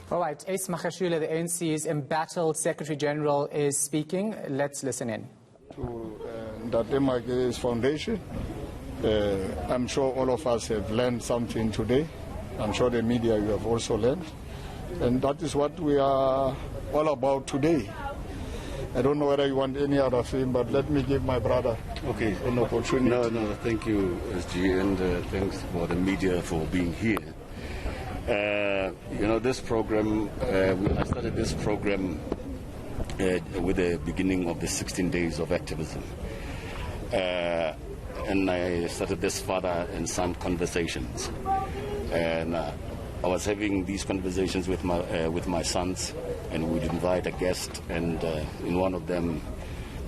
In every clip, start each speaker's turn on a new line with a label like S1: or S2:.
S1: All right, Ace Magashule, the ANC's embattled Secretary-General, is speaking. Let's listen in.
S2: To Ace Foundation, I'm sure all of us have learned something today. I'm sure the media, you have also learned. And that is what we are all about today. I don't know whether you want any other thing, but let me give my brother an opportunity.
S3: No, thank you, SG, and thanks for the media for being here. This program, I started this program with the beginning of the 16 days of activism. And I started this father and son conversations. And I was having these conversations with my sons, and we'd invite a guest, and in one of them,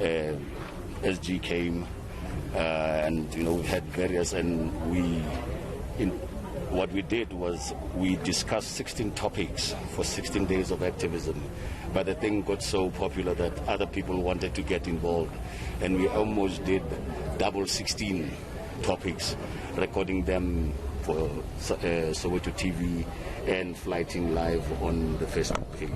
S3: SG came, and we had various, and what we did was we discussed 16 topics for 16 days of activism. But the thing got so popular that other people wanted to get involved, and we almost did double 16 topics, recording them for Soweto TV and flighting live on the Facebook page.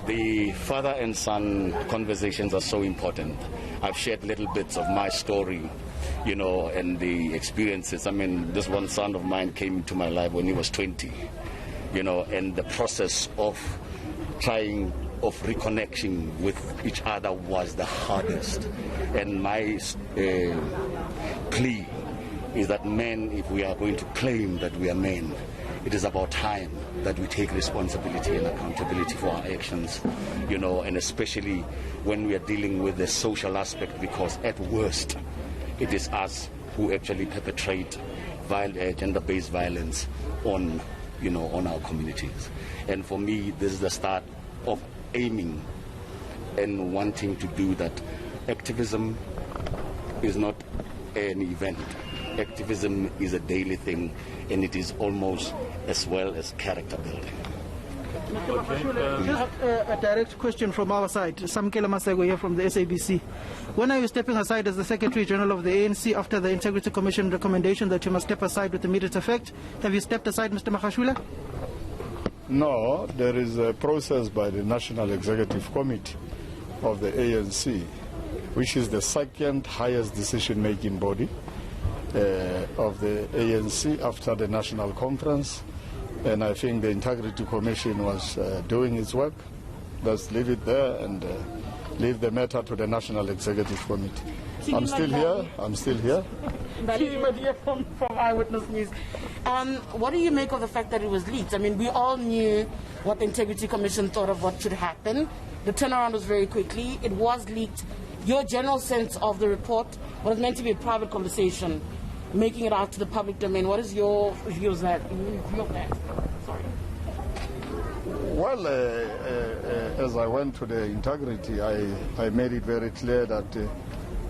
S3: The father and son conversations are so important. I've shared little bits of my story, and the experiences. I mean, this one son of mine came into my life when he was 20, and the process of reconnection with each other was the hardest. And my plea is that men, if we are going to claim that we are men, it is about time that we take responsibility and accountability for our actions, and especially when we are dealing with the social aspect, because at worst, it is us who actually perpetrate gender-based violence on our communities. And for me, this is the start of aiming and wanting to do that. Activism is not an event. Activism is a daily thing, and it is almost as well as character building.
S4: Just a direct question from our side. Samkela Masego here from the SABC. When are you stepping aside as the Secretary-General of the ANC after the Integrity Commission recommendation that you must step aside with immediate effect? Have you stepped aside, Mr. Magashule?
S2: No, there is a process by the National Executive Committee of the ANC, which is the second highest decision-making body of the ANC after the National Conference. And I think the Integrity Commission was doing its work. Let's leave it there and leave the matter to the National Executive Committee. I'm still here.
S5: From Eyewitness News. What do you make of the fact that it was leaked? I mean, we all knew what the Integrity Commission thought of what should happen. The turnaround was very quickly. It was leaked. Your general sense of the report was meant to be a private conversation, making it out to the public domain. What is your view of that? Sorry.
S2: Well, as I went to the integrity, I made it very clear that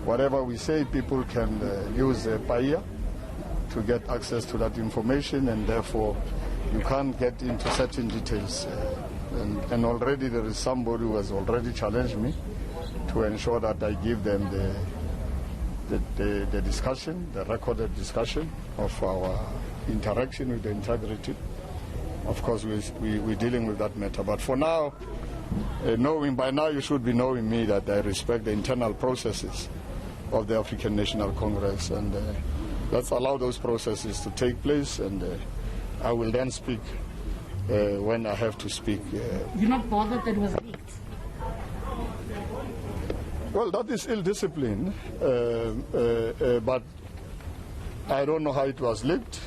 S2: whatever we say, people can use PAIA to get access to that information, and therefore you can't get into certain details. And already there is somebody who has already challenged me to ensure that I give them the discussion, the recorded discussion of our interaction with the integrity. Of course, we're dealing with that matter. But for now, by now you should be knowing me that I respect the internal processes of the African National Congress, and let's allow those processes to take place, and I will then speak when I have to speak.
S5: You're not bothered that it was leaked?
S2: Well, that is ill-discipline, but I don't know how it was leaked.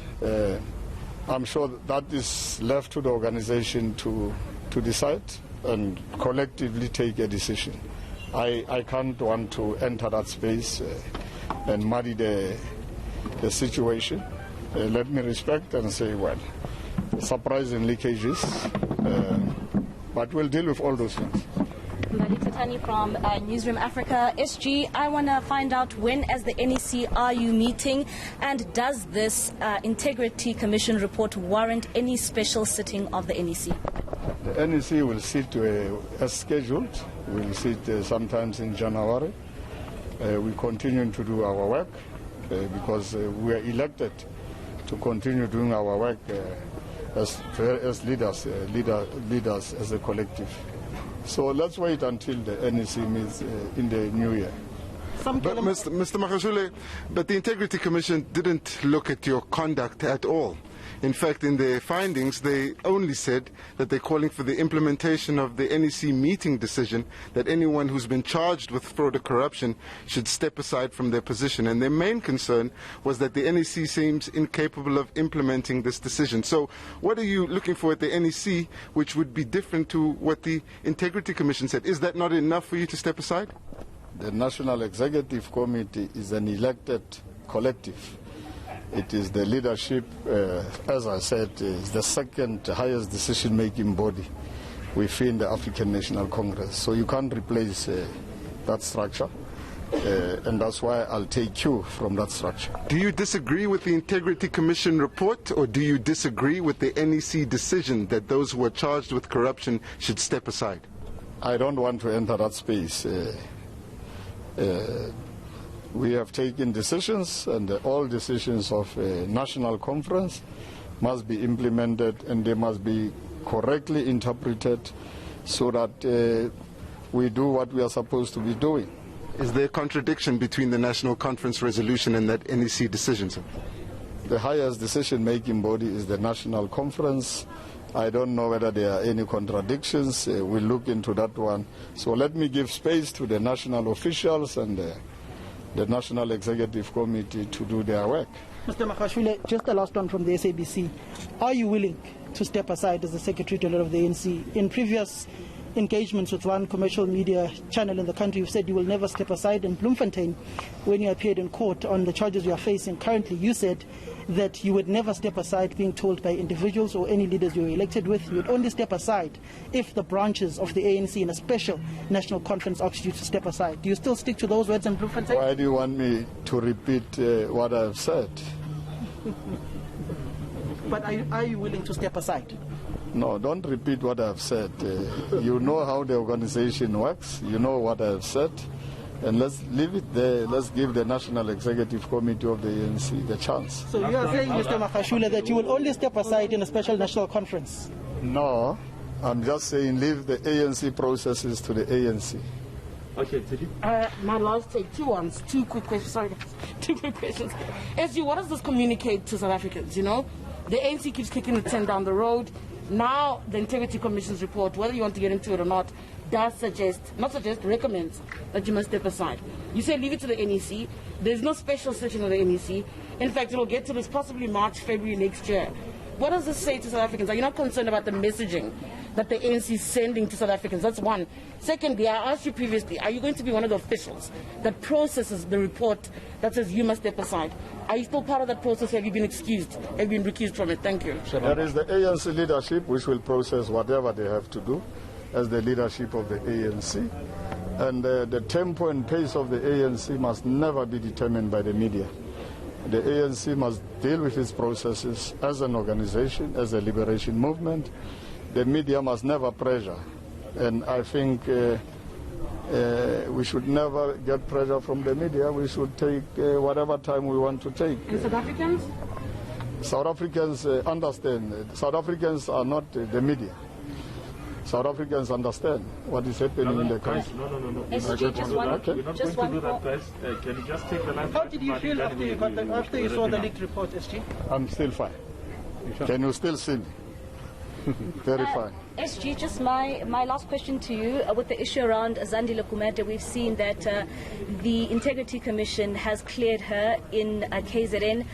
S2: I'm sure that is left to the organization to decide and collectively take a decision. I can't want to enter that space and muddy the situation. Let me respect and say, well, surprising leakages, but we'll deal with all those things.
S6: Tani from Newsroom Africa. SG, I want to find out, when as the NEC are you meeting, and does this Integrity Commission report warrant any special sitting of the NEC?
S2: The NEC will sit as scheduled. We'll sit sometimes in January. We continue to do our work because we are elected to continue doing our work as leaders as a collective. So let's wait until the NEC meets in the new year.
S7: But Mr. Magashule, but the Integrity Commission didn't look at your conduct at all. In fact, in their findings, they only said that they're calling for the implementation of the NEC meeting decision that anyone who's been charged with fraud or corruption should step aside from their position. And their main concern was that the NEC seems incapable of implementing this decision. So what are you looking for at the NEC which would be different to what the Integrity Commission said? Is that not enough for you to step aside?
S2: The National Executive Committee is an elected collective. It is the leadership, as I said, is the second highest decision-making body within the African National Congress. So you can't replace that structure, and that's why I'll take cue from that structure.
S7: Do you disagree with the Integrity Commission report, or do you disagree with the NEC decision that those who are charged with corruption should step aside?
S2: I don't want to enter that space. We have taken decisions, and all decisions of a national conference must be implemented, and they must be correctly interpreted so that we do what we are supposed to be doing.
S7: Is there a contradiction between the National Conference resolution and that NEC decision, sir?
S2: The highest decision-making body is the National Conference. I don't know whether there are any contradictions. We'll look into that one. So let me give space to the national officials and the National Executive Committee to do their work.
S4: Mr. Magashule, just the last one from the SABC. Are you willing to step aside as the Secretary-General of the ANC? In previous engagements with one commercial media channel in the country, you've said you will never step aside. In Bloemfontein, when you appeared in court on the charges you are facing currently, you said that you would never step aside being told by individuals or any leaders you were elected with. You would only step aside if the branches of the ANC in a special national conference asked you to step aside. Do you still stick to those words in Bloemfontein?
S2: Why do you want me to repeat what I've said?
S4: But are you willing to step aside?
S2: No, don't repeat what I've said. You know how the organization works. You know what I've said. And let's leave it there. Let's give the National Executive Committee of the ANC the chance.
S4: So you are saying, Mr. Magashule, that you will only step aside in a special national conference?
S2: No, I'm just saying leave the ANC processes to the ANC.
S5: Okay, my last take, two quick questions. Sorry, two quick questions. SG, what does this communicate to South Africans? You know, the ANC keeps kicking the 10 down the road. Now, the Integrity Commission's report, whether you want to get into it or not, does recommends that you must step aside. You say leave it to the NEC. There's no special session of the NEC. In fact, it will get to this possibly March, February next year. What does this say to South Africans? Are you not concerned about the messaging that the ANC is sending to South Africans? That's one. Secondly, I asked you previously, are you going to be one of the officials that processes the report that says you must step aside? Are you still part of that process? Have you been excused? Have you been recused from it? Thank you.
S2: There is the ANC leadership which will process whatever they have to do as the leadership of the ANC. And the tempo and pace of the ANC must never be determined by the media. The ANC must deal with its processes as an organization, as a liberation movement. The media must never pressure. And I think we should never get pressure from the media. We should take whatever time we want to take.
S5: And South Africans?
S2: South Africans understand. South Africans are not the media. South Africans understand what is happening in the country.
S8: No.
S6: SG, just one.
S8: Okay. We're not going to do that, guys. Can you just take the line?
S4: How did you feel after you saw the leaked report, SG?
S2: I'm still fine. Can you still see me? Very fine.
S6: SG, just my last question to you. With the issue around Zandile Kumete, we've seen that the Integrity Commission has cleared her in KZN.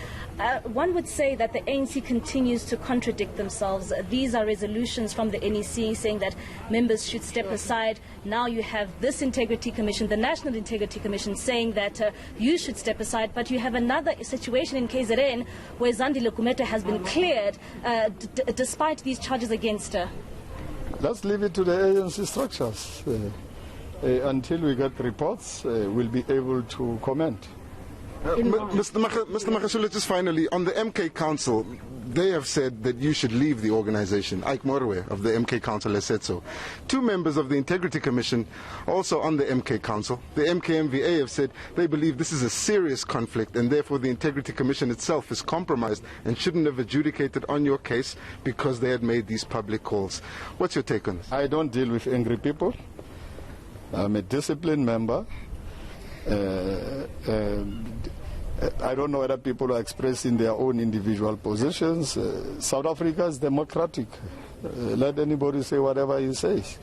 S6: One would say that the ANC continues to contradict themselves. These are resolutions from the NEC saying that members should step aside. Now you have this Integrity Commission, the National Integrity Commission, saying that you should step aside. But you have another situation in KZN where Zandile Kumete has been cleared despite these charges against her.
S2: Let's leave it to the ANC structures. Until we get reports, we'll be able to comment.
S7: Mr. Magashule, just finally, on the MK Council, they have said that you should leave the organization. Ike Morwe of the MK Council has said so. Two members of the Integrity Commission, also on the MK Council, the MKMVA, have said they believe this is a serious conflict and therefore the Integrity Commission itself is compromised and shouldn't have adjudicated on your case because they had made these public calls. What's your take on this?
S2: I don't deal with angry people. I'm a disciplined member. I don't know whether people are expressing their own individual positions. South Africa is democratic. Let anybody say whatever he says.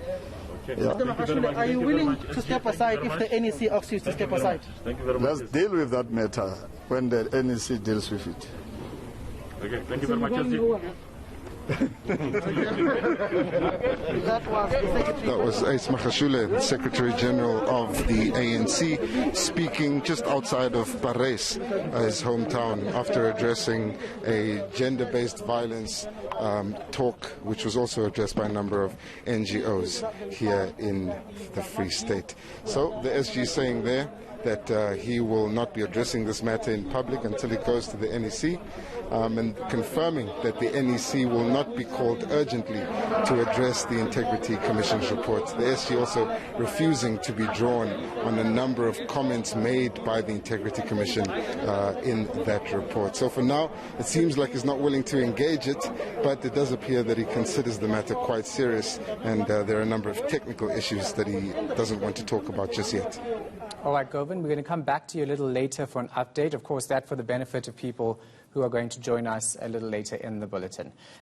S8: Okay.
S2: Yeah.
S4: Mr. Magashule, are you willing to step aside if the NEC asks you to step aside?
S8: Thank you very much.
S2: Let's deal with that matter when the NEC deals with it.
S8: Okay, thank you very much, SG.
S7: That was Ace Magashule, Secretary-General of the ANC, speaking just outside of Parys, his hometown, after addressing a gender-based violence talk, which was also addressed by a number of NGOs here in the Free State. So the SG is saying there that he will not be addressing this matter in public until it goes to the NEC, and confirming that the NEC will not be called urgently to address the Integrity Commission's report. The SG also refusing to be drawn on a number of comments made by the Integrity Commission in that report. So for now, it seems like he's not willing to engage it, but it does appear that he considers the matter quite serious, and there are a number of technical issues that he doesn't want to talk about just yet.
S1: All right, Govan, we're going to come back to you a little later for an update. Of course, that for the benefit of people who are going to join us a little later in the bulletin.